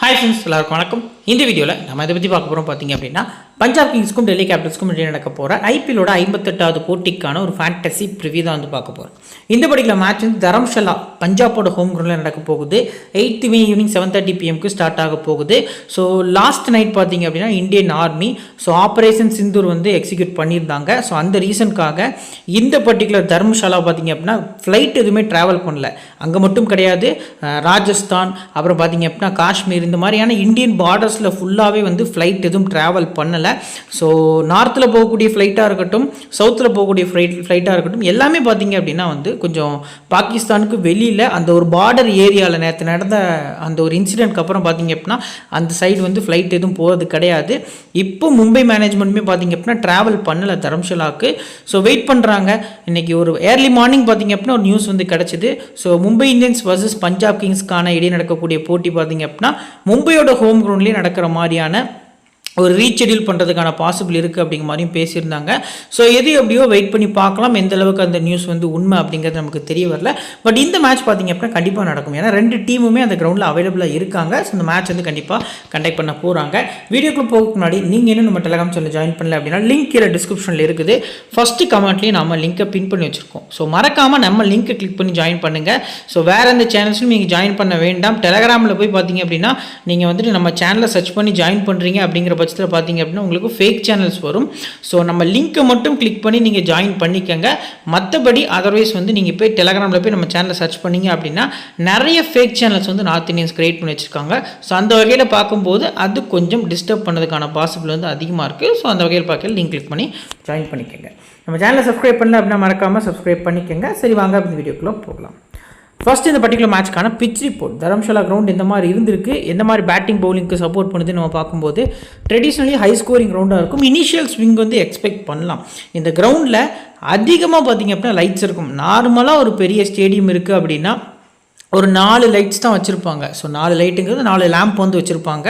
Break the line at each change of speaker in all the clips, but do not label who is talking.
Hi friends, எல்லாருக்கும் வணக்கம். இந்த வீடியோவில் நம்ம இதை பற்றி பார்க்க போகிறோம் பார்த்தீங்க அப்படின்னா பஞ்சாப் கிங்ஸ்க்கும் டெல்லி கேபிட்டல்ஸ்க்கும் இடையே நடக்க போகிற ஐபிஎல்லோட 58வது போட்டிக்கான ஒரு ஃபேண்டசி ப்ரிவியூ தான் வந்து பார்க்க போகிறோம். இந்த பர்டிகுலர் மேட்ச் வந்து தரம்ஷலா பஞ்சாபோட ஹோம் கிரவுண்டில் நடக்க போகுது. 8th May evening 7:30 PM start ஆக போகுது. ஸோ லாஸ்ட் நைட் பார்த்தீங்க அப்படின்னா இந்தியன் ஆர்மி ஆபரேஷன் சிந்தூர் வந்து எக்ஸிக்யூட் பண்ணியிருந்தாங்க. ஸோ அந்த ரீசனுக்காக இந்த பர்டிகுலர் தர்மஷாலா பார்த்தீங்க அப்படின்னா ஃப்ளைட் எதுவுமே ட்ராவல் பண்ணல. அங்கே மட்டும் கிடையாது, ராஜஸ்தான் அப்புறம் பார்த்தீங்க அப்படின்னா காஷ்மீர் இந்த மாதிரியான இந்தியன் பார்டர்ஸில் ஃபுல்லாகவே வந்து ஃப்ளைட் எதுவும் ட்ராவல் பண்ணலை. ஸோ நார்த்தில் போகக்கூடிய ஃப்ளைட்டாக இருக்கட்டும், சவுத்தில் போகக்கூடிய ஃப்ளைட்டாக இருக்கட்டும், எல்லாமே பார்த்தீங்க அப்படின்னா வந்து கொஞ்சம் பாகிஸ்தானுக்கு வெளியில் அந்த ஒரு பார்டர் ஏரியாவில் நேற்று நடந்த அந்த ஒரு இன்சிடென்ட்க்கு அப்புறம் பார்த்தீங்க அப்படின்னா அந்த சைடு வந்து ஃப்ளைட் எதுவும் போகிறது கிடையாது. இப்போ மும்பை மேனேஜ்மெண்ட்டுமே பார்த்தீங்க அப்படின்னா ட்ராவல் பண்ணலை தரம்ஷலாவுக்கு. ஸோ வெயிட் பண்ணுறாங்க. இன்றைக்கி ஒரு ஏர்லி மார்னிங் பார்த்தீங்க அப்படின்னா ஒரு நியூஸ் வந்து கிடச்சிது. So Mumbai Indians versus Punjab கிங்ஸ்க்கான இடையே நடக்கக்கூடிய போட்டி பார்த்தீங்க அப்படின்னா மும்பையோட ஹோம் கிரவுண்ட்லேயே நடக்கிற மாதிரியான ஒரு ரீஷெடியூல் பண்ணுறதுக்கான பாசிபிள் இருக்குது அப்படிங்கிற மாதிரியும் பேசியிருந்தாங்க. ஸோ எது எப்படியோ வெயிட் பண்ணி பார்க்கலாம் எந்த அளவுக்கு அந்த நியூஸ் வந்து உண்மை அப்படிங்கிறது நமக்கு தெரிய வரல. பட் இந்த மேட்ச் பார்த்திங்க அப்படின்னா கண்டிப்பாக நடக்கும். ஏன்னா ரெண்டு டீமுமே அந்த கிரவுண்டில் அவைலபிளாக இருக்காங்க. ஸோ இந்த மேட்ச் வந்து கண்டிப்பாக கண்டக்ட் பண்ண போகிறாங்க. வீடியோக்குள்ளே போகிறதுக்கு முன்னாடி நீங்கள் இன்னும் நம்ம டெலிகிராம் சேனல் ஜாயின் பண்ணல அப்படின்னா லிங்க் கீழே டிஸ்கிரிப்ஷனில் இருக்குது. ஃபஸ்ட்டு கமெண்ட்லேயும் நம்ம லிங்கை பின் பண்ணி வச்சுருக்கோம். ஸோ மறக்காமல் நம்ம லிங்க்கை கிளிக் பண்ணி ஜாயின் பண்ணுங்கள். ஸோ வேறு எந்த சேனல்ஸும் நீங்கள் ஜாயின் பண்ண வேண்டாம். டெலிகிராமில் போய் பார்த்தீங்க அப்படின்னா நீங்கள் வந்துட்டு நம்ம சேனலை சர்ச் பண்ணி ஜாயின் பண்ணுறீங்க அப்படிங்கிற பட்சத்தில் பார்த்தீங்க அப்படின்னா உங்களுக்கு ஃபேக் சேனல்ஸ் வரும். ஸோ நம்ம லிங்க்கை மட்டும் கிளிக் பண்ணி நீங்கள் ஜாயின் பண்ணிக்கோங்க. மற்றபடி அதர்வைஸ் வந்து நீங்கள் போய் டெலிகிராமில் போய் நம்ம சேனலை சர்ச் பண்ணிங்க அப்படின்னா நிறைய ஃபேக் சேனல்ஸ் வந்து நார்த் இந்தியன்ஸ் கிரியேட் பண்ணி வச்சுருக்காங்க. ஸோ அந்த வகையில் பார்க்கும்போது அது கொஞ்சம் டிஸ்டர்ப் பண்ணதுக்கான பாசிபிள் வந்து அதிகமாக இருக்குது. ஸோ அந்த வகையில் பார்க்கல லிங்க் கிளிக் பண்ணி ஜாயின் பண்ணிக்கோங்க. நம்ம சேனலை சப்ஸ்கிரைப் பண்ணல அப்படின்னா மறக்காமல் சப்ஸ்கிரைப் பண்ணிக்கோங்க. சரி வாங்க இந்த வீடியோக்குள்ளே போகலாம். ஃபர்ஸ்ட் இந்த பர்டிகுலர் மேட்ச்க்கான பிச் ரிப்போர்ட். தரம்ஷலா கிரவுண்ட் எந்த மாதிரி இருந்திருக்கு, எந்த மாதிரி பேட்டிங் பவுலிங்க்கு சப்போர்ட் பண்ணுதுன்னு நம்ம பார்க்கும்போது ட்ரெடிஷ்னலி ஹை ஸ்கோரிங் கிரவுண்டாக இருக்கும். இனிஷியல் ஸ்விங் வந்து எக்ஸ்பெக்ட் பண்ணலாம். இந்த கிரவுண்டில் அதிகமாக பார்த்திங்க அப்படின்னா லைட்ஸ் இருக்கும். நார்மலாக ஒரு பெரிய ஸ்டேடியம் இருக்குது அப்படின்னா ஒரு 4 லைட்ஸ் தான் வச்சுருப்பாங்க. ஸோ 4 லைட்டுங்கிறது 4 லேம்ப் வந்து வச்சுருப்பாங்க.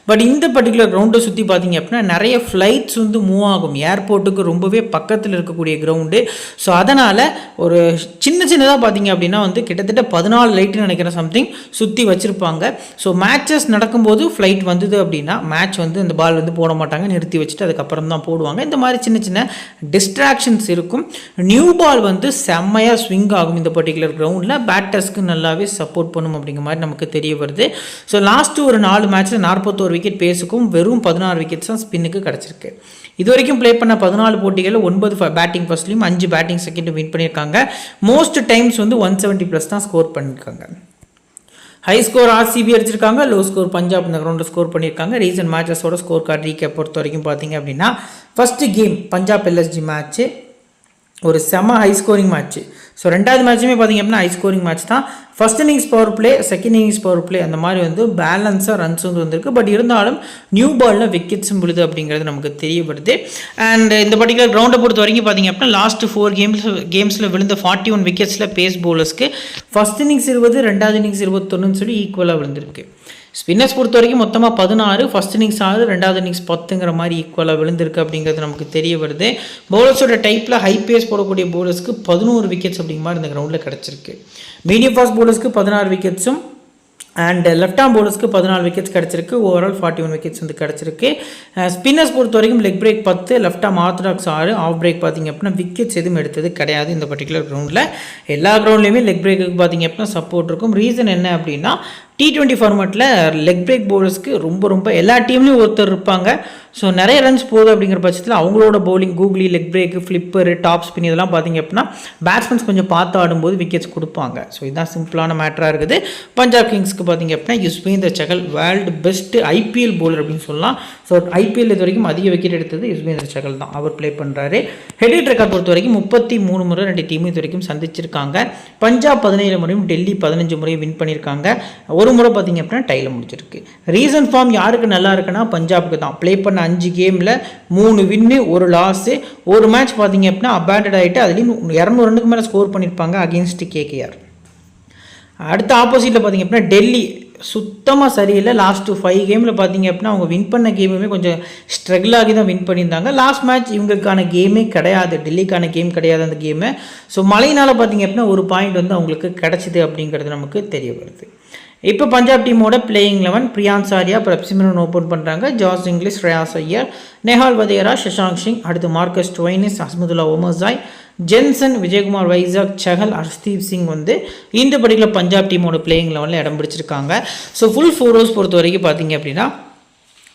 பட் இந்த பர்டிகுலர் கிரவுண்டை சுற்றி பார்த்தீங்க அப்படின்னா நிறைய ஃப்ளைட்ஸ் வந்து மூவ் ஆகும். ஏர்போர்ட்டுக்கு ரொம்பவே பக்கத்தில் இருக்கக்கூடிய கிரவுண்டு. ஸோ அதனால் ஒரு சின்னதாக பார்த்தீங்க அப்படின்னா வந்து கிட்டத்தட்ட 14 லைட்டுன்னு நினைக்கிறேன் சம்திங் சுற்றி வச்சுருப்பாங்க. ஸோ மேட்சஸ் நடக்கும்போது ஃப்ளைட் வந்தது அப்படின்னா மேட்ச் வந்து இந்த பால் வந்து போட மாட்டாங்க, நிறுத்தி வச்சுட்டு அதுக்கப்புறம் தான் போடுவாங்க. இந்த மாதிரி சின்ன டிஸ்ட்ராக்ஷன்ஸ் இருக்கும். நியூ பால் வந்து செம்மையாக ஸ்விங் ஆகும் இந்த பர்டிகுலர் கிரவுண்டில். பேட்டர்ஸ்க்கு நல்லாவே சப்போர்ட் பண்ணும் அப்படிங்கிற மாதிரி நமக்கு தெரிய வருது. ஸோ லாஸ்ட்டு ஒரு 4 மேட்ச்சில் 41 விக்கெட் பேஸுக்கும் வெறும் 16 விக்கெட்ஸ் தான் ஸ்பின்னுக்கு கிடச்சிருக்கு. இது வரைக்கும் ப்ளே பண்ண 14 போட்டிகளில் 9 பேட்டிங் ஃபர்ஸ்ட்லையும் 5 பேட்டிங் செகண்டும் வின் பண்ணியிருக்காங்க. மோஸ்ட் டைம்ஸ் வந்து 170+ தான் ஸ்கோர் பண்ணியிருக்காங்க. ஹை ஸ்கோர் ஆர்சிபி அடிச்சிருக்காங்க, லோ ஸ்கோர் பஞ்சாப் இந்த கிரவுண்டில் ஸ்கோர் பண்ணியிருக்காங்க. ரீசன்ட் மேட்சஸோட ஸ்கோர் கார்டு ரீகேப் பொறுத்த வரைக்கும் பார்த்தீங்க அப்படின்னா first game Punjab LSG match ஒரு செம ஹை ஸ்கோரிங் மேட்ச்சு. ஸோ ரெண்டாவது மேட்சுமே பார்த்திங்க அப்படின்னா ஹை ஸ்கோரிங் மேட்ச் தான். First innings power play, second innings power play அந்த மாதிரி வந்து பேலன்ஸாக ரன்ஸ் வந்து வந்திருக்கு. பட் இருந்தாலும் நியூ பாலில் விக்கெட்ஸும் விழுது அப்படிங்கிறது நமக்கு தெரிய வருது. அண்ட் இந்த பர்டிகுலர் கிரவுண்டை பொறுத்த வரைக்கும் பார்த்திங்க அப்படின்னா லாஸ்ட்டு 4 கேம்ஸில் விழுந்த 41 விக்கெட்ஸில் பேஸ் பவுலர்ஸ்க்கு ஃபஸ்ட் இன்னிங்ஸ் 20, ரெண்டாவது இன்னிங்ஸ் 21 சொல்லி ஈக்குவலாக விழுந்திருக்கு. ஸ்பின்னர்ஸ் பொறுத்த வரைக்கும் மொத்தமாக 16, ஃபஸ்ட் இன்னிங்ஸ் 6, ரெண்டாவது இன்னிங்ஸ் 10ங்கிற மாதிரி ஈக்குவலாக விழுந்திருக்கு அப்படிங்கிறது நமக்கு தெரிய வருது. பவுலர்ஸோட டைப்பில் ஹை பேஸ் போடக்கூடிய பவுலர்ஸ்க்கு 11 விக்கெட்ஸ் அப்படிங்கிற மாதிரி இந்த கிரவுண்டில் கிடச்சிருக்கு. மீடியம் ஃபாஸ்ட் பவுலர்ஸ்க்கு 16 விக்கெட்ஸும் அண்ட் லெஃப்ட் ஆர்ம் பவுலர்ஸ்க்கு 14 விக்கெட்ஸ் கிடச்சிருக்கு. ஓவரால் 41 விக்கெட்ஸ் வந்து கிடச்சிருக்கு. ஸ்பின்னர்ஸ் பொறுத்த வரைக்கும் leg break 10, left arm orthodox 6, off break பார்த்திங்க அப்படின்னா விக்கெட்ஸ் எதுவும் எடுத்தது கிடையாது இந்த பர்டிகுலர் கிரவுண்டில். எல்லா கிரவுண்ட்லேயுமே லெக் பிரேக்குக்கு பார்த்திங்க அப்படின்னா சப்போர்ட் இருக்கும். ரீசன் என்ன அப்படின்னா T20 ஃபார்மேட்டில் லெக் பிரேக் பவுலர்ஸ்க்கு ரொம்ப எல்லா டீம்லேயும் ஒருத்தர் இருப்பாங்க. ஸோ நிறைய ரன்ஸ் போகுது அப்படிங்கிற பட்சத்தில் அவங்களோட bowling googly, leg break, flipper, top spin இதெல்லாம் பார்த்திங்க அப்படின்னா பேட்ஸ்மேன்ஸ் கொஞ்சம் பார்த்து ஆடும்போது விக்கெட்ஸ் கொடுப்பாங்க. ஸோ இதுதான் சிம்பிளான மேட்டராக இருக்குது. பஞ்சாப் கிங்ஸ்க்கு பார்த்திங்க அப்படின்னா Yuzvendra Chahal world best IPL bowler அப்படின்னு சொல்லலாம். ஸோ ஐபிஎல் இது வரைக்கும் அதிக விக்கெட் எடுத்தது யுஸ்வேந்தர் சகல் தான். அவர் ப்ளே பண்ணுறாரு. ஹெட் ரெக்கார்ட் பொறுத்த வரைக்கும் 33 முறை ரெண்டு டீமும் இது வரைக்கும் சந்திச்சிருக்காங்க. பஞ்சாப் 17 முறையும் டெல்லி 15 முறையும் வின் பண்ணியிருக்காங்க. ஒரு முறை பார்த்திங்க அப்படின்னா டைல முடிச்சிருக்கு. ரீசன் ஃபார்ம் யாருக்கு நல்லா இருக்குன்னா பஞ்சாபுக்கு தான். ப்ளே பண்ண 5 கேமில் 3 வின்னு 1 லாஸு. ஒரு மேட்ச் பார்த்திங்க அப்படின்னா அபேண்டட் ஆகிட்டு அதுலேயும் 200 ரன்னுக்கு மேலே ஸ்கோர் பண்ணியிருப்பாங்க அகேன்ஸ்ட் கேகேஆர். அடுத்த ஆப்போசிட்டில் பார்த்திங்க அப்படின்னா டெல்லி சுத்தமாக சரியில்லை. லாஸ்ட்டு 5 கேமில் பார்த்திங்க அப்படின்னா அவங்க வின் பண்ண கேமுமே கொஞ்சம் ஸ்ட்ரகிள் ஆகி தான் வின் பண்ணியிருந்தாங்க. லாஸ்ட் மேட்ச் இவங்களுக்கான கேமே கிடையாது, டெல்லிக்கான கேம் கிடையாது அந்த கேமு. ஸோ மழையினால் பார்த்திங்க அப்படின்னா ஒரு பாயிண்ட் வந்து அவங்களுக்கு கிடச்சிது அப்படிங்கிறது நமக்கு தெரிய வருது. இப்போ பஞ்சாப் டீமோட பிளேயிங் 11 பிரியான்ஸ் ஆர்யா, பிரப்சிமரன் ஓப்பன் பண்ணுறாங்க. ஜாஸ் இங்கிலீஷ், ஸ்ரேயாஸ் ஐயர், நெஹால் வதேரா, சஷாங்க் சிங், அடுத்து Marcus Stoinis, Azmatullah Omarzai, Jansen, Vijaykumar Vyshak, Chahal, Arshdeep Singh வந்து இந்த பர்டிகுலர் பஞ்சாப் டீமோட பிளேயிங் 11ல் இடம் பிடிச்சிருக்காங்க. ஸோ ஃபுல் 4 ஓவர்ஸ் பொறுத்த வரைக்கும் பார்த்தீங்க அப்படின்னா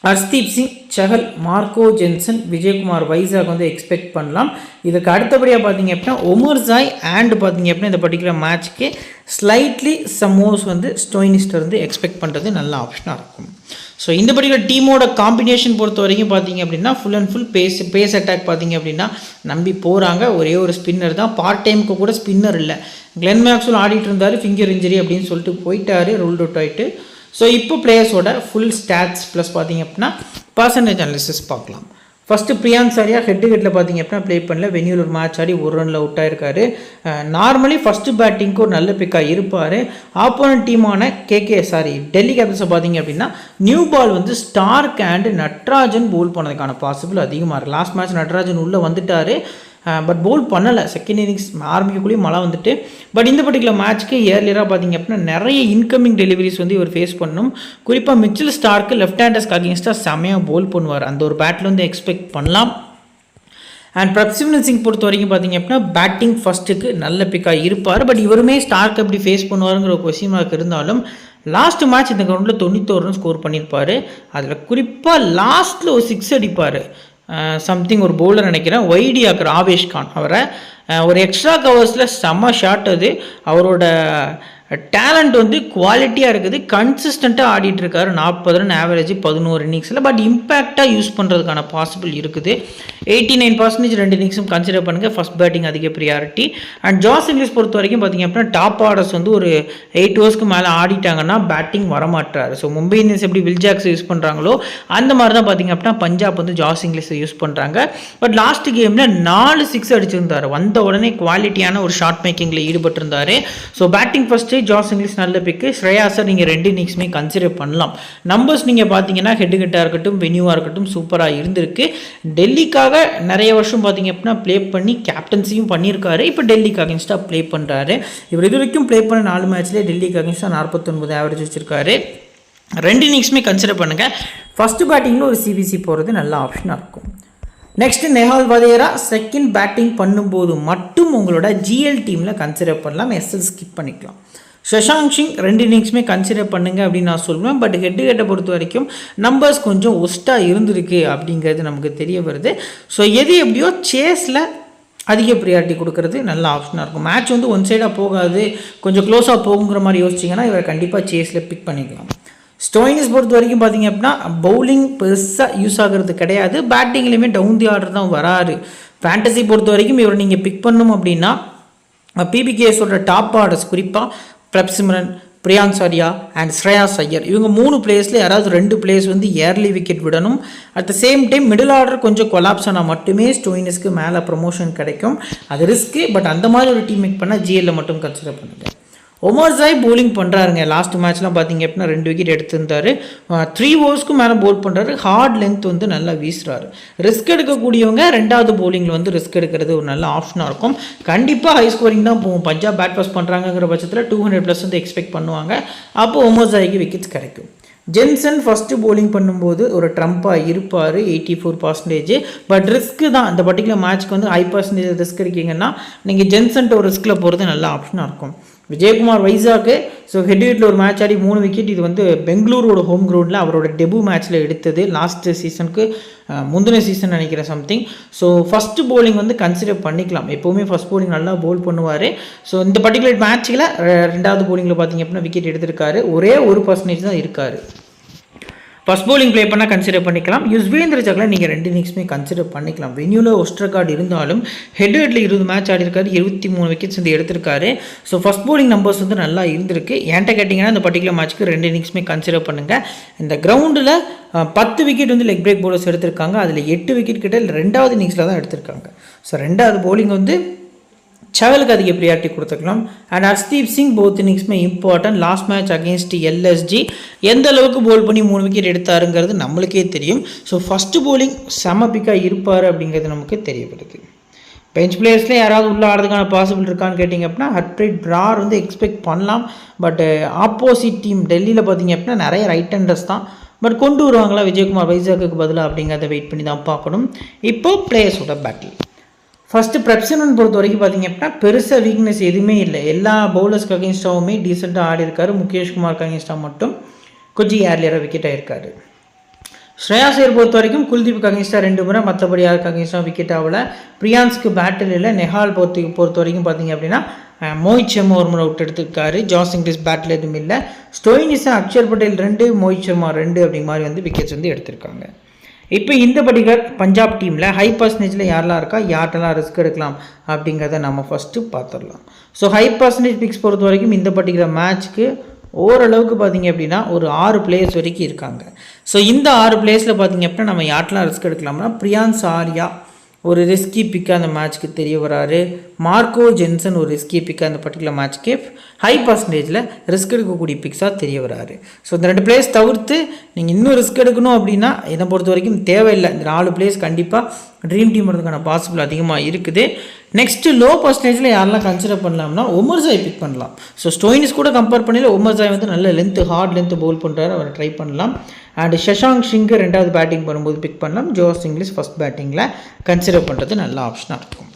ஹர்ஷ்தீப் சிங், சஹல், மார்க்கோ, ஜென்சன், விஜயகுமார் வைசாக் வந்து எக்ஸ்பெக்ட் பண்ணலாம். இதுக்கு அடுத்தபடியாக பார்த்தீங்க அப்படின்னா ஒமர்சாய் அண்ட் பார்த்தீங்க அப்படின்னா இந்த பர்டிகுலர் மேட்ச்க்கு ஸ்லைட்லி சம்மோஸ் வந்து ஸ்டோயினிஸ்டர் வந்து எக்ஸ்பெக்ட் பண்ணுறது நல்ல ஆப்ஷனாக இருக்கும். ஸோ இந்த பர்டிகுலர் டீமோட காம்பினேஷன் பொறுத்த வரைக்கும் பார்த்தீங்க அப்படின்னா full and full pace attack பார்த்தீங்க அப்படின்னா நம்பி போகிறாங்க. ஒரே ஒரு ஸ்பின்னர் தான், பார்ட் டைமுக்கு கூட ஸ்பின்னர் இல்லை. கிளென் மேக்ஸ்வெல் ஆடிட்டு இருந்தார், ஃபிங்கர் இன்ஜரி அப்படின்னு சொல்லிட்டு போயிட்டாரு, ரூல்ட் அவுட் ஆகிட்டு. ஸோ இப்போ பிளேயர்ஸோட ஃபுல் ஸ்டாட்ஸ் ப்ளஸ் பார்த்தீங்க அப்படின்னா பர்சன்டேஜ் அனாலிசிஸ் பார்க்கலாம். ஃபஸ்ட்டு பிரியான்ஸ் ஆர்யா ஹெட்டில் பார்த்தீங்க அப்படின்னா ப்ளே பண்ணல, வென்யூவில் ஒரு மேட்ச் ஆடி ஒரு ரனில் அவுட் ஆயிருக்காரு. நார்மலி ஃபஸ்ட்டு பேட்டிங்க்கு ஒரு நல்ல பிக்காக இருப்பார். ஆப்போனன்ட் டீமான டெல்லி கேபிட்டல்ஸை பார்த்தீங்க அப்படின்னா நியூ பால் வந்து ஸ்டார்க் அண்ட் நட்ராஜன் போல் பண்ணதுக்கான பாசிபிள் அதிகமாக இருக்குது. லாஸ்ட் மேட்ச் நட்ராஜன் உள்ளே வந்துட்டார், பட் போல் பண்ணலை. செகண்ட் இன்னிங்ஸ் ஆரம்பிக்கக்குள்ளேயும் மழை வந்துட்டு. பட் இந்த பர்டிகுலர் மேட்ச்க்கு ஏர்லியராக பார்த்தீங்க அப்படின்னா நிறைய இன்கமிங் டெலிவரிஸ் வந்து இவர் ஃபேஸ் பண்ணணும். குறிப்பாக மிச்சில் ஸ்டார்க்கு லெஃப்ட் ஹேண்டர்ஸ்க்கு அகேன்ஸ்டாக செமையாக போல் பண்ணுவார். அந்த ஒரு பேட்டில் வந்து எக்ஸ்பெக்ட் பண்ணலாம். அண்ட் பிரப்சிமரன் சிங் பொறுத்த வரைக்கும் பார்த்தீங்க அப்படின்னா பேட்டிங் ஃபஸ்ட்டுக்கு நல்ல பிக்காக இருப்பார். பட் இவருமே ஸ்டார்க் எப்படி ஃபேஸ் பண்ணுவாருங்கிற ஒரு கொஸ்டின் மார்க் இருந்தாலும் லாஸ்ட் மேட்ச் இந்த கிரவுண்டில் 91 ரன் ஸ்கோர் பண்ணியிருப்பார். அதில் குறிப்பாக லாஸ்ட்டில் ஒரு 6 அடிப்பார். சம்திங் ஒரு பவுலர் நினைக்கிறேன், ஒய்டி ஆக்கிற ஆவேஷ் கான், அவரை ஒரு எக்ஸ்ட்ரா கவர்ஸில் செம்ம ஷாட். அது அவரோட டேலண்ட் வந்து குவாலிட்டியாக இருக்குது. கன்சிஸ்டண்ட்டாக ஆடிட்டுருக்காரு. 40 ரன் ஆவரேஜ் 11 இன்னிங்ஸில். பட் இம்பேக்டாக யூஸ் பண்ணுறதுக்கான பாசிபிள் இருக்குது. 89% 2 இன்னிங்ஸும் கன்சிடர் பண்ணுங்கள். ஃபஸ்ட் பேட்டிங் அதிக ப்ரியாரிட்டி. அண்ட் ஜாஸ் இங்கிலீஷ் பொறுத்த வரைக்கும் பார்த்திங்க அப்படின்னா டாப் ஆர்டர்ஸ் வந்து ஒரு 8 ஓவர்ஸ்க்கு மேலே ஆடிட்டாங்கன்னா பேட்டிங் வரமாட்டார். ஸோ மும்பை இந்தியன்ஸ் எப்படி வில் ஜாக்ஸ் யூஸ் பண்ணுறாங்களோ அந்த மாதிரி தான் பார்த்திங்க அப்படின்னா பஞ்சாப் வந்து ஜாஸ் இங்கிலீஷை யூஸ் பண்ணுறாங்க. பட் லாஸ்ட் கேமில் 4 6 அடிச்சிருந்தார். வந்த உடனே குவாலிட்டியான ஒரு ஷார்ட் மேக்கிங்கில் ஈடுபட்டிருந்தார். So batting first Josh Inglis நல்ல பிக்கு. ஸ்ரேயாஸை நீங்கள் 2 இன்னிங்ஸுமே கன்சிடர் பண்ணலாம். நம்பர்ஸ் நீங்கள் பார்த்தீங்கன்னா ஹெட்டாக இருக்கட்டும், வென்யூவாக இருக்கட்டும் சூப்பராக இருந்திருக்கு. டெல்லிக்காக நிறைய வருஷம் பார்த்தீங்க அப்படின்னா ப்ளே பண்ணி கேப்டன்சியும் பண்ணியிருக்காரு. இப்போ டெல்லிக்கு அகேன்ஸ்டாக ப்ளே பண்ணுறாரு. இவர் இது வரைக்கும் ப்ளே பண்ண 4 மேட்ச்லேயே டெல்லிக்கு அகேன்ஸ்டாக 49 ஆவரேஜ் வச்சுருக்காரு. 2 இன்னிங்ஸுமே கன்சிடர் பண்ணுங்கள். ஃபஸ்ட்டு பேட்டிங்கில் ஒரு சிபிசி போகிறது நல்ல ஆப்ஷனாக இருக்கும். Next Nehal Wadhera second batting பண்ணும்போது மட்டும் உங்களோட ஜிஎல் டீமில் கன்சிடர் பண்ணலாம், எஸ்எல் ஸ்கிப் பண்ணிக்கலாம். சஷாங்க் சிங் 2 இன்னிங்ஸுமே கன்சிடர் பண்ணுங்கள் அப்படின்னு நான் சொல்லுவேன். பட் ஹெட்டை பொறுத்த வரைக்கும் நம்பர்ஸ் கொஞ்சம் ஒஸ்ட்டாக இருந்திருக்கு அப்படிங்கிறது நமக்கு தெரிய வருது. ஸோ எது எப்படியோ சேஸில் அதிக ப்ரியாரிட்டி கொடுக்கறது நல்ல ஆப்ஷனாக இருக்கும். மேட்ச் வந்து ஒன் சைடாக போகாது, கொஞ்சம் க்ளோஸாக போகுங்கிற மாதிரி யோசிச்சிங்கன்னா இவரை கண்டிப்பாக சேஸில் பிக் பண்ணிக்கலாம். ஸ்டோயினிஸ் பொறுத்த வரைக்கும் பார்த்தீங்க அப்படின்னா பவுலிங் பெருசாக யூஸ் ஆகிறது கிடையாது. பேட்டிங்லேயுமே டவுன் தி ஆர்டர் தான் வராரு. ஃபேண்டசி பொறுத்த வரைக்கும் இவரை நீங்கள் பிக் பண்ணணும் அப்படின்னா பிபிகேஸோட டாப் ஆர்டர்ஸ் குறிப்பாக பிரப்சிமரன், பிரியான்ஸ் ஆர்யா அண்ட் ஸ்ரேயாஸ் ஐயர், இவங்க 3 பிளேயர்ஸில் யாராவது 2 பிளேயர்ஸ் வந்து ஏர்லி விக்கெட் விடணும். At the same time middle order கொஞ்சம் கொலாப்ஸ் ஆனால் மட்டுமே ஸ்டோயினிஸ்க்கு மேலே ப்ரொமோஷன் கிடைக்கும். அது ரிஸ்க்கு. பட் அந்த மாதிரி ஒரு டீம் மேக் பண்ணால் ஜிஎல்ல மட்டும் கன்சிடர் பண்ணுங்கள். ஒமர்சாய் போலிங் பண்ணுறாருங்க. லாஸ்ட் மேட்ச்லாம் பார்த்தீங்க அப்படின்னா 2 விக்கெட் எடுத்திருந்தார். 3 ஓவர்ஸ்க்கும் மேலே போல் பண்ணுறாரு. ஹார்ட் லென்த் வந்து நல்லா வீசுறாரு. ரிஸ்க் எடுக்கக்கூடியவங்க 2வது போலிங்கில் வந்து ரிஸ்க் எடுக்கிறது ஒரு நல்ல ஆப்ஷனாக இருக்கும். கண்டிப்பாக ஹை ஸ்கோரிங் தான் போகும். பஞ்சாப் பேட் பாஸ் பண்ணுறாங்கிற பட்சத்தில் 200+ வந்து எக்ஸ்பெக்ட் பண்ணுவாங்க. அப்போ ஒமர்சாய்க்கு விக்கெட்ஸ் கிடைக்கும். ஜென்சன் ஃபஸ்ட்டு போலிங் பண்ணும்போது ஒரு ட்ரம்ப்பாக இருப்பார், 84%. பட் ரிஸ்க்கு தான். அந்த பர்டிகுலர் மேட்ச்க்கு வந்து ஹை பர்சன்டேஜ் ரிஸ்க் எடுக்கிங்கன்னா நீங்கள் ஜென்சன்ட்டு ஒரு ரிஸ்கில் போகிறது நல்ல ஆப்ஷனாக இருக்கும். விஜயகுமார் வைசாக்கு ஹெட்வீட்டில் ஒரு மேட்ச் ஆடி 3 விக்கெட். இது வந்து பெங்களூரோட ஹோம் கிரவுண்டில் அவரோட டெபு மேட்ச்சில் எடுத்தது. லாஸ்ட் சீசனுக்கு முந்தின சீசன் நினைக்கிறேன் சம்திங். ஸோ ஃபஸ்ட்டு போலிங் வந்து கன்சிடர் பண்ணிக்கலாம். எப்போவுமே ஃபஸ்ட் போலிங் நல்லா போல் பண்ணுவார். ஸோ இந்த பர்டிகுலர் மேட்ச்சில் 2வது போலிங்கில் பார்த்தீங்க அப்படின்னா விக்கெட் எடுத்திருக்காரு. ஒரே 1% தான் இருக்கார். ஃபஸ்ட் போலிங் ப்ளே பண்ணால் கன்சிடர் பண்ணிக்கலாம். யுஸ்வேந்திர சகலை நீங்கள் 2 இன்னிங்ஸுமே கன்சிடர் பண்ணிக்கலாம். வென்யூவில் ஒஸ்ட் ரெக்கார்டு இருந்தாலும் ஹெட்வீட்டில் 20 மேட்ச் ஆடிருக்காரு, 23 விக்கெட்ஸ் வந்து எடுத்திருக்காரு. ஸோ ஃபஸ்ட் போலிங் நம்பர்ஸ் வந்து நல்லா இருந்திருக்கு. ஏன்ட்ட கேட்டிங்கன்னா இந்த பர்டிகுலர் மேட்ச்க்கு 2 இன்னிங்ஸுமே கன்சிடர் பண்ணுங்கள். இந்த கிரவுண்டில் 10 விக்கெட் வந்து லெக் பிரேக் போலர்ஸ் எடுத்திருக்காங்க. அதில் 8 விக்கெட் கிட்ட 2வது இன்னிங்ஸில் தான் எடுத்திருக்காங்க. ஸோ 2வது போலிங் வந்து சகலுக்கு அதிக ப்ரியாரிட்டி கொடுத்துக்கலாம். அண்ட் ஹர்ஷ்தீப் சிங் போத் இன்னிங்ஸுமே important. Last match against LSG எந்த அளவுக்கு போல் பண்ணி 3 விக்கெட் எடுத்தாருங்கிறது நம்மளுக்கே தெரியும். ஸோ ஃபஸ்ட்டு போலிங் செம பிக்காக இருப்பார் அப்படிங்கிறது நமக்கு தெரியப்படுது. பெஞ்ச் பிளேயர்ஸில் யாராவது உள்ளே ஆடுறதுக்கான பாசிபிள் இருக்கான்னு கேட்டிங்க அப்படின்னா ஹர்ப்ரீத் பிரார் வந்து எக்ஸ்பெக்ட் பண்ணலாம். பட் ஆப்போசிட் டீம் டெல்லியில் பார்த்திங்க அப்படின்னா நிறைய ரைட் ஹேண்டர்ஸ் தான். பட் கொண்டு வருவாங்களா விஜயகுமார் வைசாக்குக்கு பதிலாக அப்படிங்கிறத வெயிட் பண்ணி தான் பார்க்கணும். இப்போது பிளேயர்ஸோட பேட்டில் ஃபஸ்ட்டு பிரப்சனன் பொறுத்த வரைக்கும் பார்த்திங்க அப்படின்னா பெருசாக வீக்னஸ் எதுவுமே இல்லை. எல்லா பவுலர்ஸ்க்கு அகேன்ஸ்டாகவுமே டீசெண்டாக ஆடி இருக்காரு. முகேஷ்குமாருக்கு அகேன்ஸ்டாக மட்டும் கொஞ்சம் ஏர்லியராக விக்கெட் ஆகிருக்காரு. ஸ்ரேயாஸ் ஐயர் பொறுத்த வரைக்கும் குல்தீப்புக்கு அகேன்ஸ்டாக 2 முறை, மற்றபடி யாருக்கு அகேன்ஸ்டாக விக்கெட் ஆகலை. பிரியான்ஸ்க்கு பேட்டில் இல்லை. நெஹால் பொறுத்த வரைக்கும் பார்த்திங்க அப்படின்னா மோஹித் சர்மா ஒரு முறை விட்டு எடுத்துருக்காரு. ஜாஸ் இங்கிலீஷ் பேட்டில் எதுவும் இல்லை. ஸ்டோயினிஸா அக்ஷர் பட்டேல் 2, மோஹித் சர்மா 2 அப்படிங்க மாதிரி வந்து விக்கெட்ஸ் வந்து எடுத்திருக்காங்க. இப்போ இந்த பர்டிகுலர் பஞ்சாப் டீமில் ஹை பர்சன்டேஜில் யாரெல்லாம் இருக்கா, யார்ட்டெல்லாம் ரிஸ்க் எடுக்கலாம் அப்படிங்கிறத நம்ம ஃபஸ்ட்டு பார்த்துடலாம். ஸோ ஹை பர்சன்டேஜ் பிக்ஸ் பொறுத்த வரைக்கும் இந்த பர்டிகுலர் மேட்ச்க்கு ஓரளவுக்கு பார்த்திங்க அப்படின்னா ஒரு 6 பிளேயர்ஸ் வரைக்கும் இருக்காங்க. ஸோ இந்த 6 பிளேயர்ஸில் பார்த்திங்க அப்படின்னா நம்ம யார்ட்டெல்லாம் ரிஸ்க் எடுக்கலாம்னா பிரியான்ஸ் ஆர்யா ஒரு ரிஸ்கி பிக்காக அந்த மேட்ச்க்கு தெரிய வராரு. மார்க்கோ ஜென்சன் ஒரு ரிஸ்கி பிக்காக அந்த பர்டிகுலர் மேட்ச்க்கு ஹை பர்சன்டேஜில் ரிஸ்க் எடுக்கக்கூடிய பிக்ஸாக தெரிய வராரு. ஸோ இந்த 2 பிளேயர்ஸ் தவிர்த்து நீங்கள் இன்னும் ரிஸ்க் எடுக்கணும் அப்படின்னா என்னை பொறுத்த வரைக்கும் தேவையில்லை. இந்த 4 பிளேயர்ஸ் கண்டிப்பாக ட்ரீம் டீம் வரதுக்கான பாசிபிள் அதிகமாக இருக்குது. நெக்ஸ்ட்டு லோ பர்சன்டேஜில் யாரெல்லாம் கன்சிடர் பண்ணலாம்னா உமர்சாய் பிக் பண்ணலாம். ஸோ ஸ்டோயினிஸ் கூட கம்பேர் பண்ணல உமர்சாய் வந்து நல்ல ஹார்ட் லென்த்து பவுல் பண்ணுறாரு, அவரை ட்ரை பண்ணலாம். அண்ட் ஷஷாங்க் சிங்கு 2வது பேட்டிங் பண்ணும்போது பிக் பண்ணலாம். ஜோஸ் இங்கிலீஷ் ஃபஸ்ட் பேட்டிங்கில் கன்சிடர் பண்ணுறது நல்ல ஆப்ஷனாக இருக்கும்.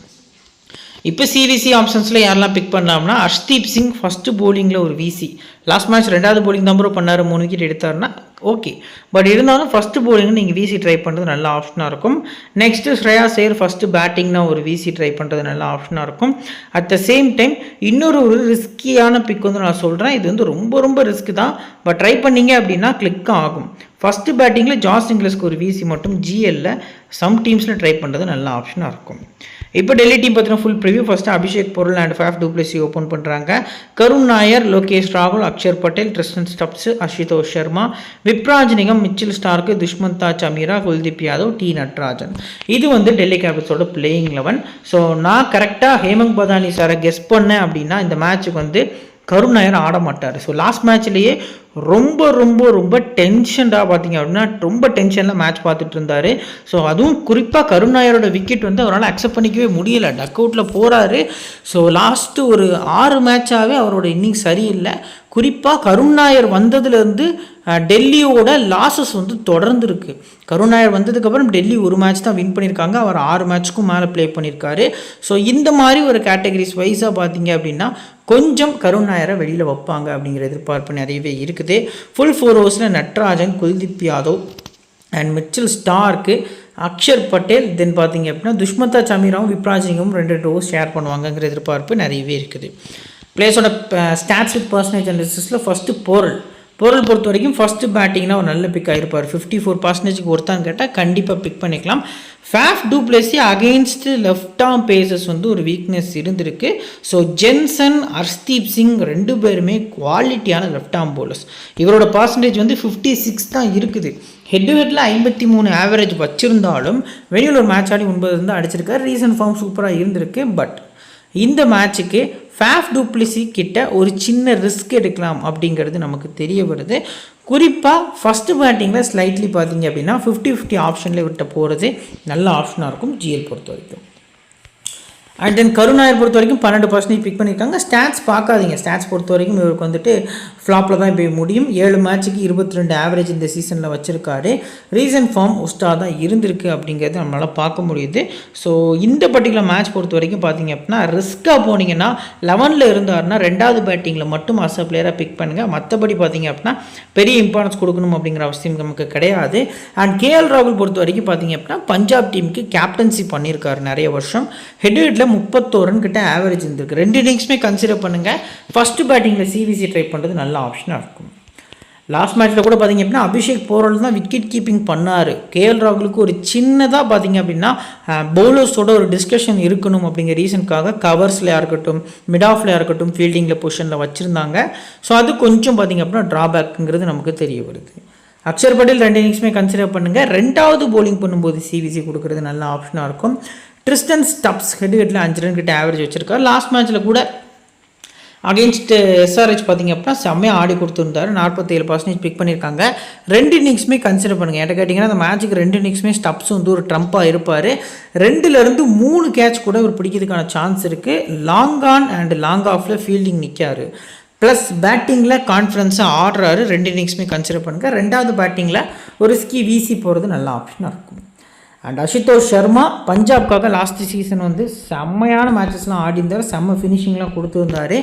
இப்போ சிவிசி ஆப்ஷன்ஸில் யாரெல்லாம் பிக் பண்ணலாம்னா ஹர்ஷ்தீப் சிங் ஃபஸ்ட்டு போலிங்கில் ஒரு விசி. லாஸ்ட் மேட்ச் 2வது போலிங் தான் பண்ணார், 3 விக்கெட் எடுத்தாருன்னா ஓகே. பட் இருந்தாலும் ஃபஸ்ட்டு போலிங்கு நீங்கள் விசி ட்ரை பண்ணுறது நல்ல ஆப்ஷனாக இருக்கும். நெக்ஸ்ட்டு ஸ்ரேயாஸ் ஐயர் ஃபஸ்ட்டு பேட்டிங்னா ஒரு விசி ட்ரை பண்ணுறது நல்ல ஆப்ஷனாக இருக்கும். அட் த சேம் டைம் இன்னொரு ரிஸ்கியான பிக் வந்து நான் சொல்கிறேன். இது வந்து ரொம்ப ரிஸ்க் தான். பட் ட்ரை பண்ணிங்க அப்படின்னா கிளிக் ஆகும். ஃபஸ்ட்டு பேட்டிங்கில் ஜாஸ் இங்கிலீஷ்க்கு ஒரு விசி மட்டும் ஜிஎல்ல சம் டீம்ஸில் ட்ரை பண்ணுறது நல்ல ஆப்ஷனாக இருக்கும். இப்போ டெல்லி டீம் பார்த்தீங்கன்னா ஃபுல் ப்ரிவியூ. ஃபஸ்ட்டு அபிஷேக் பொருள் அண்ட் ஃபேஃப் டூப்ளசி ஓப்பன் பண்ணுறாங்க. கருண் நாயர், லோகேஷ் ராகுல், Axar Patel, Tristan Stubbs, Ashutosh Sharma, Vipraj Nigam, Mitchell Starc, Dushmantha Chameera, Kuldeep Yadav, T Natarajan. இது வந்து டெல்லி கேபிட்டல்ஸோட பிளேயிங் 11. ஸோ நான் கரெக்டாக ஹேமந்த் பதானி சாரை கெஸ் பண்ணேன் அப்படின்னா இந்த மேட்ச்சுக்கு வந்து கருண் நாயர் ஆட மாட்டார். ஸோ லாஸ்ட் மேட்ச்லேயே ரொம்ப டென்ஷன்டாக பார்த்தீங்க அப்படின்னா ரொம்ப டென்ஷனில் மேட்ச் பார்த்துட்டு இருந்தார். ஸோ அதுவும் குறிப்பாக கருண் நாயரோட விக்கெட் வந்து அவரால் அக்செப்ட் பண்ணிக்கவே முடியலை. டக் அவுட்டில் போகிறாரு. ஸோ லாஸ்ட்டு ஒரு 6 மேட்சாகவே அவரோட இன்னிங்ஸ் சரியில்லை. குறிப்பாக கருண் நாயர் வந்ததுலேருந்து டெல்லியோட லாஸஸ் வந்து தொடர்ந்து இருக்குது. கருண் நாயர் வந்ததுக்கப்புறம் டெல்லி ஒரு மேட்ச் தான் வின் பண்ணியிருக்காங்க. அவர் 6 மேட்ச்க்கும் மேலே ப்ளே பண்ணியிருக்காரு. ஸோ இந்த மாதிரி ஒரு கேட்டகரிஸ் வைஸாக பார்த்தீங்க அப்படின்னா கொஞ்சம் கருண் நாயரை வெளியில் வைப்பாங்க அப்படிங்கிற எதிர்பார்ப்பு நிறையவே இருக்குது. ஃபுல் 4 ஓவர்ஸில் Natarajan, Kuldeep Yadav and Mitchell Starc, Axar Patel, then பார்த்தீங்க அப்படின்னா துஷ்மந்தா சமீராவும் விப்ராஜ் நிகமும் 2 ஓவர்ஸ் ஷேர் பண்ணுவாங்கங்கிற எதிர்பார்ப்பு நிறையவே இருக்குது. பிளேயர்ஸோட ஸ்டாட்ஸ் வித் பர்சன்டேஜ் அனாலிசிஸில் ஃபஸ்ட்டு பொருள் பொறுத்த வரைக்கும் ஃபஸ்ட்டு பேட்டிங்னா ஒரு நல்ல பிக் ஆகிருப்பார். 54% ஒருத்தான்னு கேட்டால் கண்டிப்பாக பிக் பண்ணிக்கலாம். Faf du Plessis against left arm pacers வந்து ஒரு வீக்னஸ் இருந்திருக்கு. ஸோ ஜென்சன், ஹர்ஷ்தீப் சிங் 2 பேருமே குவாலிட்டியான லெஃப்ட் ஆர்ம் பவுலர்ஸ். இவரோட பர்சன்டேஜ் வந்து 56 தான் இருக்குது. ஹெட்டில் 53 ஆவரேஜ் வச்சுருந்தாலும் வெளியில் ஒரு மேட்ச் ஆடி 9 இருந்தால் அடிச்சிருக்காரு. ரீசன்ட் ஃபார்ம் சூப்பராக இருந்திருக்கு. பட் இந்த மேட்ச்சுக்கு ஃபேஃப் டூப்ளசி கிட்ட ஒரு சின்ன ரிஸ்க் எடுக்கலாம் அப்படிங்கிறது நமக்கு தெரிய வருது. குறிப்பாக ஃபஸ்ட்டு பேட்டிங்கில் ஸ்லைட்லி பார்த்தீங்க அப்படின்னா 50-50 ஆப்ஷனில் விட்ட போகிறது நல்ல ஆப்ஷனாக இருக்கும் ஜிஎல் பொறுத்த வரைக்கும். அண்ட் தென் கருண் நாயர் பொறுத்த வரைக்கும் 12% பிக் பண்ணியிருக்காங்க. ஸ்டாட்ஸ் பார்க்காதீங்க. ஸ்டாட்ஸ் பொறுத்த வரைக்கும் இவருக்கு வந்துட்டு ஃப்ளாப்பில் தான் போய் முடியும். 7 மேட்ச்சுக்கு 22 ஆவரேஜ் இந்த சீசனில் வச்சுருக்காரு. ரீசன்ட் ஃபார்ம் ஒஸ்ட்டாக தான் இருந்திருக்கு அப்படிங்கிறது நம்மளால் பார்க்க முடியுது. ஸோ இந்த பர்டிகுலர் மேட்ச் பொறுத்த வரைக்கும் பார்த்தீங்க அப்படின்னா ரிஸ்க்காக போனீங்கன்னா 11ல் இருந்தாருன்னா 2வது பேட்டிங்கில் மட்டும் அஸ் அ பிளேயராக பிக் பண்ணுங்கள். மற்றபடி பார்த்தீங்க அப்படின்னா பெரிய இம்பார்ட்டன்ஸ் கொடுக்கணும் அப்படிங்கிற அவசியம் நமக்கு கிடையாது. அண்ட் கேஎல் ராகுல் பொறுத்த வரைக்கும் பார்த்தீங்க அப்படின்னா பஞ்சாப் டீமுக்கு கேப்டன்சி பண்ணியிருக்காரு நிறைய வருஷம். ஹெட்ல 31 ரன் கிட்ட ஆவரேஜ் இருந்திருக்கு. 2 இன்னிங்ஸுமே கன்சிடர் பண்ணுங்கள். ஃபஸ்ட்டு பேட்டிங்கில் சிவிசி ட்ரை பண்ணுறது நல்ல ஆப்ஷனாக இருக்கும். லாஸ்ட் மேட்ச்சில் கூட பார்த்தீங்க அப்படின்னா அபிஷேக் போரால் தான் விக்கெட் கீப்பிங் பண்ணார். கேஎல் ராகுலுக்கு ஒரு சின்னதாக பார்த்தீங்க அப்படின்னா பவுலர்ஸோட ஒரு டிஸ்கஷன் இருக்கணும் அப்படிங்கிற ரீசனுக்காக கவர்ஸில் இருக்கட்டும், மிட் ஆஃப்ல இருக்கட்டும், ஃபீல்டிங்கில் பொசிஷனில் வச்சுருந்தாங்க. ஸோ அது கொஞ்சம் பார்த்தீங்க அப்படின்னா ட்ராபேக்குங்கிறது நமக்கு தெரிய வருது. அக்ஷர் பட்டேல் 2 இன்னிங்ஸுமே கன்சிடர் பண்ணுங்கள். 2வது போலிங் பண்ணும்போது சிவிசி கொடுக்குறது நல்ல ஆப்ஷனாக இருக்கும். ட்ரிஸ்டன் ஸ்டப்ஸ் ஹெட்டில் 5 ரன் கிட்ட ஆவரேஜ் வச்சுருக்காரு. லாஸ்ட் மேட்ச்சில் கூட அகெயின்ஸ்ட் எஸ்ஆர்ஹெச் பார்த்திங்க அப்படின்னா செம்மையாக ஆடி கொடுத்துருந்தாரு. 47% பிக் பண்ணியிருக்காங்க. 2 இன்னிங்ஸுமே கன்சிடர் பண்ணுங்கள். என்கிட்ட கேட்டிங்கன்னா அந்த மேட்ச்சுக்கு 2 இன்னிங்ஸுமே ஸ்டப்ஸ் வந்து ஒரு ட்ரம்ப்பாக இருப்பார். 2லேருந்து 3 கேட்ச் கூட ஒரு பிடிக்கிறதுக்கான சான்ஸ் இருக்குது. லாங் ஆன் அண்ட் லாங் ஆஃபில் ஃபீல்டிங் நிற்காரு. ப்ளஸ் பேட்டிங்கில் கான்ஃபிடன்ஸாக ஆடுறாரு. 2 இன்னிங்ஸுமே கன்சிடர் பண்ணுங்கள். 2வது பேட்டிங்கில் ஒரு ஸ்கி வீசி போகிறது நல்ல ஆப்ஷனாக இருக்கும். அண்ட் அசுதோஷ் சர்மா பஞ்சாப்காக லாஸ்ட் சீசன் வந்து செம்மையான மேட்சஸ்லாம் ஆடிந்தார். செம்ம ஃபினிஷிங்லாம் கொடுத்துருந்தாரு.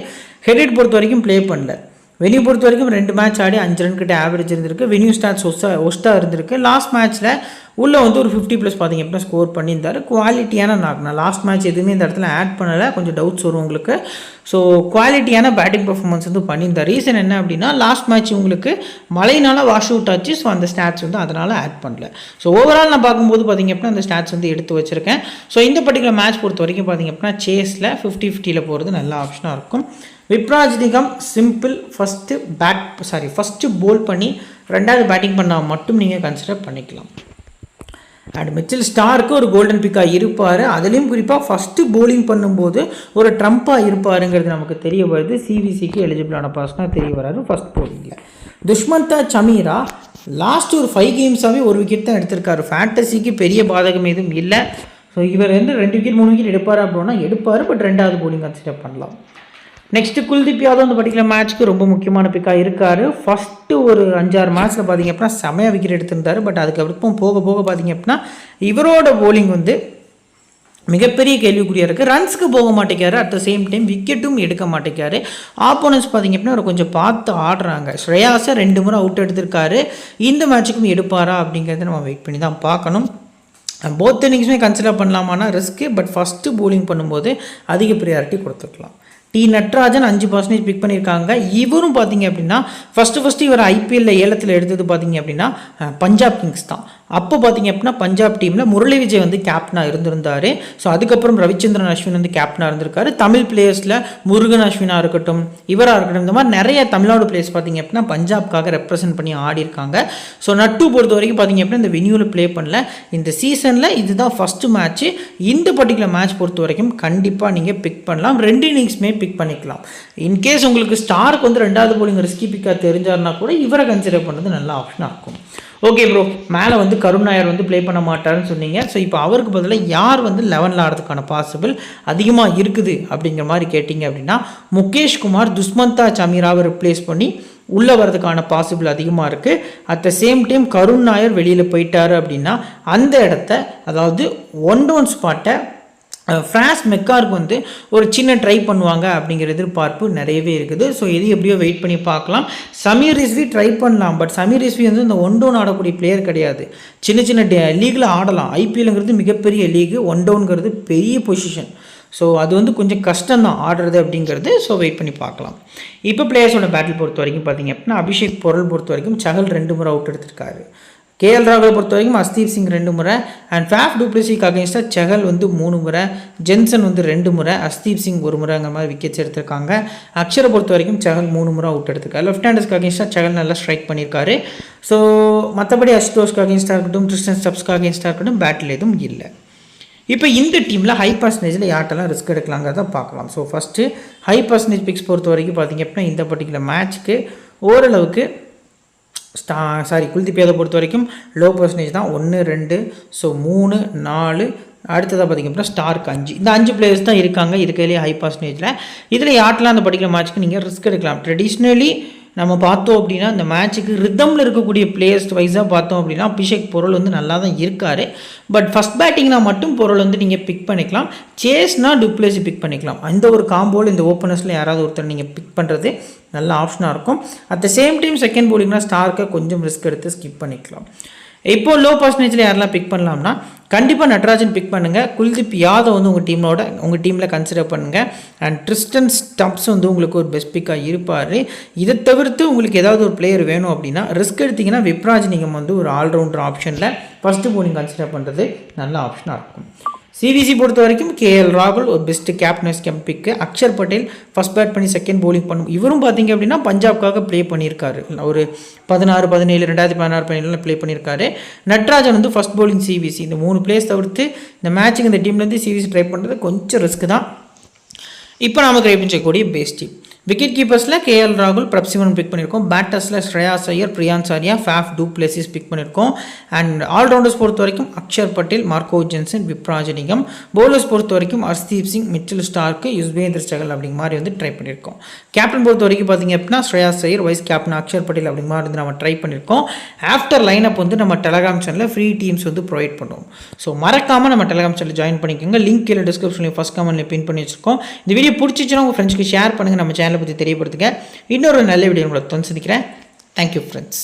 ஹெட் பொறுத்த வரைக்கும் ப்ளே பண்ணல. வெனியூ பொறுத்த வரைக்கும் 2 மேட்ச் ஆடி 5 ரன் கிட்ட ஆவரேஜ் இருந்திருக்கு. வெனியூ ஸ்டாட்ஸ் ஒஸ்ட்டாக இருந்திருக்கு. லாஸ்ட் மேட்ச்சில் உள்ளே வந்து ஒரு 50+ பார்த்திங்க அப்படின்னா ஸ்கோர் பண்ணியிருந்தார். குவாலிட்டியான நான் லாஸ்ட் மேட்ச் எதுவுமே இந்த இடத்துல ஆட் பண்ணலை. கொஞ்சம் டவுட்ஸ் வரும் உங்களுக்கு. ஸோ குவாலிட்டியான பேட்டிங் பர்ஃபார்மன்ஸ் வந்து பண்ணியிருந்தார். ரீசன் என்ன அப்படின்னா லாஸ்ட் மேட்ச் உங்களுக்கு மழையினால வாஷ் அவுட் ஆச்சு. ஸோ அந்த ஸ்டாட்ஸ் வந்து அதனால் ஆட் பண்ணல. ஸோ ஓவரால் நான் பார்க்கும்போது பார்த்திங்க அப்படின்னா அந்த ஸ்டாட்ஸ் வந்து எடுத்து வச்சுருக்கேன். ஸோ இந்த பர்டிகுலர் மேட்ச் பொறுத்த வரைக்கும் பார்த்திங்க அப்படின்னா சேஸில் 50-50 போகிறது நல்ல ஆப்ஷனாக இருக்கும். விப்ராஜ் நிகம் சிம்பிள் ஃபஸ்ட்டு போல் பண்ணி 2வது பேட்டிங் பண்ணால் மட்டும் நீங்கள் கன்சிடர் பண்ணிக்கலாம். அண்ட் மிச்சல் ஸ்டார்க்கு ஒரு கோல்டன் பிக்காக இருப்பார். அதுலேயும் குறிப்பாக ஃபஸ்ட்டு போலிங் பண்ணும்போது ஒரு ட்ரம்ப்பாக இருப்பாருங்கிறது நமக்கு தெரிய வருது. சிவிசிக்கு எலிஜிபிளான பர்சனாக தெரிய வராரு ஃபஸ்ட் போலிங்கில். துஷ்மந்தா சமீரா லாஸ்ட் ஒரு 5 கேம்ஸாகவே ஒரு விக்கெட் தான் எடுத்திருக்காரு. ஃபேண்டசிக்கு பெரிய பாதகம் எதுவும் இல்லை. ஸோ இவர் வந்து 2 விக்கெட் 3 விக்கெட் எடுப்பார் அப்படின்னா எடுப்பார். பட் 2வது போலிங் கன்சிடர் பண்ணலாம். நெக்ஸ்ட்டு குல்தீப் யாதவ் அந்த பர்டிகுலர் மேட்ச்க்கு ரொம்ப முக்கியமான பிக்காக இருக்கார். ஃபஸ்ட்டு ஒரு 5-6 மேட்ச்சில் பார்த்திங்க அப்படின்னா செமையாக விக்கெட் எடுத்திருந்தார். பட் அதுக்கப்புறம் போக பார்த்திங்க அப்படின்னா இவரோட போலிங் வந்து மிகப்பெரிய கேள்விக்குறியாக இருக்குது. ரன்ஸுக்கு போக மாட்டேங்காரு. அட் த சேம் டைம் விக்கெட்டும் எடுக்க மாட்டேங்காரு. ஆப்போனன்ஸ் பார்த்திங்க அப்படின்னா அவர் கொஞ்சம் பார்த்து ஆடுறாங்க. ஸ்ரேயாஸை 2 முறை அவுட் எடுத்திருக்காரு. இந்த மேட்ச்சுக்கும் எடுப்பாரா அப்படிங்கிறத நம்ம வெயிட் பண்ணி தான் பார்க்கணும். போத் இன்னிங்ஸுமே கன்சிடர் பண்ணலாமான்னா ரிஸ்க்கு. பட் ஃபஸ்ட்டு போலிங் பண்ணும்போது அதிக ப்ரியாரிட்டி கொடுத்துக்கலாம். டி நட்ராஜன் 5% பிக் பண்ணியிருக்காங்க. இவரும் பார்த்திங்க அப்படின்னா ஃபஸ்ட்டு இவர் ஐபிஎல்லில் ஏலத்தில் எடுத்தது பார்த்திங்க அப்படின்னா பஞ்சாப் கிங்ஸ் தான். அப்போ பார்த்திங்க அப்படின்னா பஞ்சாப் டீமில் முரளி விஜய் வந்து கேப்டனாக இருந்திருந்தார். ஸோ அதுக்கப்புறம் ரவிச்சந்திரன் அஸ்வின் வந்து கேப்டனாக இருந்திருக்காரு. தமிழ் பிளேயர்ஸில் முருகன் அஸ்வினாக இருக்கட்டும், இவராக இருக்கட்டும், இந்த மாதிரி நிறைய தமிழ்நாடு பிளேயர்ஸ் பார்த்திங்க அப்படின்னா பஞ்சாப்காக ரெப்ரசென்ட் பண்ணி ஆடி இருக்காங்க. ஸோ நட்டு பொறுத்த வரைக்கும் பார்த்திங்க அப்படின்னா இந்த வெனியூவில் ப்ளே பண்ணல. இந்த சீசனில் இதுதான் ஃபஸ்ட்டு மேட்ச்சு. இந்த பர்டிகுலர் மேட்ச் பொறுத்த வரைக்கும் கண்டிப்பாக நீங்கள் பிக் பண்ணலாம். 2 இன்னிங்ஸுமே பிக் பண்ணிக்கலாம். இன்கேஸ் உங்களுக்கு ஸ்டாருக்கு வந்து 2வது போலிங் ரிஸ்கி பிக்காக தெரிஞ்சார்னா கூட இவரை கன்சிடர் பண்ணுறது நல்ல ஆப்ஷனாக இருக்கும். ஓகே ப்ரோ, மேலே வந்து கருண் நாயர் வந்து ப்ளே பண்ண மாட்டாருன்னு சொன்னீங்க. ஸோ இப்போ அவருக்கு பதிலாக யார் வந்து 11ல் ஆடுறதுக்கான பாசிபிள் அதிகமாக இருக்குது அப்படிங்கிற மாதிரி கேட்டிங்க அப்படின்னா முகேஷ் குமார் துஷ்மந்தா சமீராவை ரிப்ளேஸ் பண்ணி உள்ளே வரதுக்கான பாசிபிள் அதிகமாக இருக்குது. அட் த சேம் டைம் கருண் நாயர் வெளியில் போயிட்டார் அப்படின்னா அந்த இடத்த, அதாவது 1-down ஸ்பாட்டை ஃப்ரான்ஸ் மெக்காருக்கு வந்து ஒரு சின்ன ட்ரை பண்ணுவாங்க அப்படிங்கிற எதிர்பார்ப்பு நிறையவே இருக்குது. ஸோ இது எப்படியோ வெயிட் பண்ணி பார்க்கலாம். சமீர் ரிஸ்வி ட்ரை பண்ணலாம். பட் சமீர் ரிஸ்வி வந்து இந்த 1-down ஆடக்கூடிய பிளேயர் கிடையாது. சின்ன லீகில் ஆடலாம். ஐபிஎல்ங்கிறது மிகப்பெரிய லீகு. 1-downங்கிறது பெரிய பொசிஷன். ஸோ அது வந்து கொஞ்சம் கஷ்டம்தான் ஆடுறது அப்படிங்கிறது. ஸோ வெயிட் பண்ணி பார்க்கலாம். இப்போ பிளேயர்ஸோட பேட்டில் பொறுத்த வரைக்கும் பார்த்திங்க அப்படின்னா அபிஷேக் பொருள் பொறுத்த வரைக்கும் சஹல் 2 முறை அவுட் எடுத்திருக்காரு. கேஎல் ராகுலை பொறுத்த வரைக்கும் அஸ்தீப் சிங் 2 முறை அண்ட் ஃபேஃப் டூப்ளசிக்கு அகேன்ஸ்டாக சஹல் வந்து 3 முறை, ஜென்சன் வந்து 2 முறை, அஸ்தீப் சிங் 1 முறைங்கிற மாதிரி விக்கெட்ஸ் எடுத்திருக்காங்க. அக்ஷரை பொறுத்த வரைக்கும் சஹல் 3 முறை அவுட் எடுத்திருக்காரு. லெஃப்ட் ஹேண்டர்ஸ்க்கு அகேன்ஸ்டாக சஹல் நல்லா ஸ்ட்ரைக் பண்ணியிருக்காரு. ஸோ மற்றபடி அசுதோஷ்க்கு அகேன்ஸ்டாக இருக்கட்டும், கிறிஸ்டன் ஸ்டப்ஸ்க்கு அகேன்ஸ்டாக இருக்கட்டும் பேட்டில் எதுவும் இல்லை. இப்போ இந்த டீமில் ஹை பர்சன்டேஜில் யார்ட்டெல்லாம் ரிஸ்க் எடுக்கலாங்கிறத பார்க்கலாம். So first high percentage picks பொறுத்த வரைக்கும் பார்த்திங்க அப்படின்னா இந்த பர்டிகுலர் மேட்ச்க்கு ஓரளவுக்கு குல்தீப் யாதவ் பொறுத்த வரைக்கும் லோ பர்சன்டேஜ் தான். 1, 2, ஸோ 3, 4, அடுத்ததாக பார்த்திங்க அப்படின்னா ஸ்டார்க்கு 5. இந்த 5 பிளேயர்ஸ் தான் இருக்காங்க இருக்கிறதுலே ஹை பர்சன்டேஜில். இதில் யார்ட்டெல்லாம் அந்த பர்டிகுலர் மேட்ச்க்கு நீங்கள் ரிஸ்க் எடுக்கலாம். ட்ரெடிஷ்னலி நம்ம பார்த்தோம் அப்படின்னா இந்த மேட்ச்சுக்கு ரிதமில் இருக்கக்கூடிய பிளேயர்ஸ் வைஸாக பார்த்தோம் அப்படின்னா அபிஷேக் பொருள் வந்து நல்லா தான் இருக்கார். பட் ஃபஸ்ட் பேட்டிங்னா மட்டும் பொருள் வந்து நீங்கள் பிக் பண்ணிக்கலாம். சேஸ்னால் டூப்ளசி பிக் பண்ணிக்கலாம். அந்த ஒரு காம்போவில் இந்த ஓப்பனர்ஸில் யாராவது ஒருத்தர் நீங்கள் பிக் பண்ணுறது நல்ல ஆப்ஷனாக இருக்கும். At the same time second போலிங்னா ஸ்டார்க்கை கொஞ்சம் ரிஸ்க் எடுத்து ஸ்கிப் பண்ணிக்கலாம். இப்போது லோ பர்சன்டேஜில் யாரெல்லாம் பிக் பண்ணலாம்னா கண்டிப்பாக நட்ராஜன் பிக் பண்ணுங்கள். குல்தீப் யாதவ் வந்து உங்கள் டீமில் கன்சிடர் பண்ணுங்கள். அண்ட் கிறிஸ்டன் ஸ்டப்ஸ் வந்து உங்களுக்கு ஒரு பெஸ்ட் பிக்காக இருப்பார். இதை தவிர்த்து உங்களுக்கு ஏதாவது ஒரு பிளேயர் வேணும் அப்படின்னா ரிஸ்க் எடுத்திங்கன்னா விப்ராஜ் நிகம் வந்து ஒரு ஆல்ரவுண்டர் ஆப்ஷனில் ஃபஸ்ட்டு போலிங் கன்சிடர் பண்ணுறது நல்ல ஆப்ஷனாக இருக்கும். சிவிசி பொறுத்த வரைக்கும் கேஎல் ராகுல் ஒரு பெஸ்ட்டு கேப்டன்ஸ் பிக்கு. அக்ஷர் பட்டேல் ஃபஸ்ட் பேட் பண்ணி செகண்ட் போலிங் பண்ணும். இவரும் பார்த்திங்க அப்படின்னா பஞ்சாப்காக ப்ளே பண்ணியிருக்காரு. ஒரு 16, 17, 2016, 17 ப்ளே பண்ணியிருக்காரு. நட்ராஜன் வந்து ஃபஸ்ட் போலிங் சிவிசி. இந்த 3 பிளேயர்ஸ் தவிர்த்து இந்த மேட்சுக்கு இந்த டீம்லேருந்து சிவிசி ட்ரை பண்ணுறது கொஞ்சம் ரிஸ்க் தான். இப்போ நாம் ட்ரை பண்ணக்கூடிய பேஸ் டீம் விக்கெட் கீப்பர்ஸில் கேஎல் ராகுல், பிரப்சிமன் பிக் பண்ணியிருக்கோம். பேட்டர்ஸில் Shreyas Iyer, Priyansh Arya, Faf du Plessis pick பண்ணியிருக்கோம். அண்ட் ஆல்ரவுண்டர்ஸ் பொறுத்த வரைக்கும் அக்ஷர் பட்டேல், மார்க்கோ ஜென்சன், விப்ராஜனிகம். பவுலர்ஸ் பொறுத்த வரைக்கும் ஹர்ஷ்தீப் சிங், மிச்சல் ஸ்டார்க்கு, யுஸ்வேந்திர சகல் அப்படிங்கிற மாதிரி வந்து ட்ரை பண்ணியிருக்கோம். கேப்டன் பொறுத்த வரைக்கும் பார்த்தீங்க அப்படின்னா ஸ்ரேயாஸ் ஐயர், வைஸ் கேப்டன் அக்ஷர் பட்டேல் அப்படிங்கிற மாதிரி வந்து நம்ம ட்ரை பண்ணியிருக்கோம். ஆஃப்டர் லைனப் வந்து நம்ம டெலகிராம் சேனலில் ஃப்ரீ டீம்ஸ் வந்து ப்ரொவைட் பண்ணுவோம். ஸோ மறக்காமல் நம்ம டெலகிராம் சேனல் ஜாயின் பண்ணிக்கோங்க. லிங்க் கீழே டிஸ்கிரிப்ஷனில் ஃபஸ்ட் கமெண்ட்டில் பின் பண்ணி வச்சிருக்கோம். இந்த வீடியோ பிடிச்சிச்சுன்னா உங்கள் ஃப்ரெண்ட்ஸ்க்கு ஷேர் பண்ணுங்கள். நம்ம சேனலை பற்றி தெரியப்படுத்துங்க. இன்னொரு நல்ல வீடியோ உங்களை சந்திக்கிறேன். Thank you friends.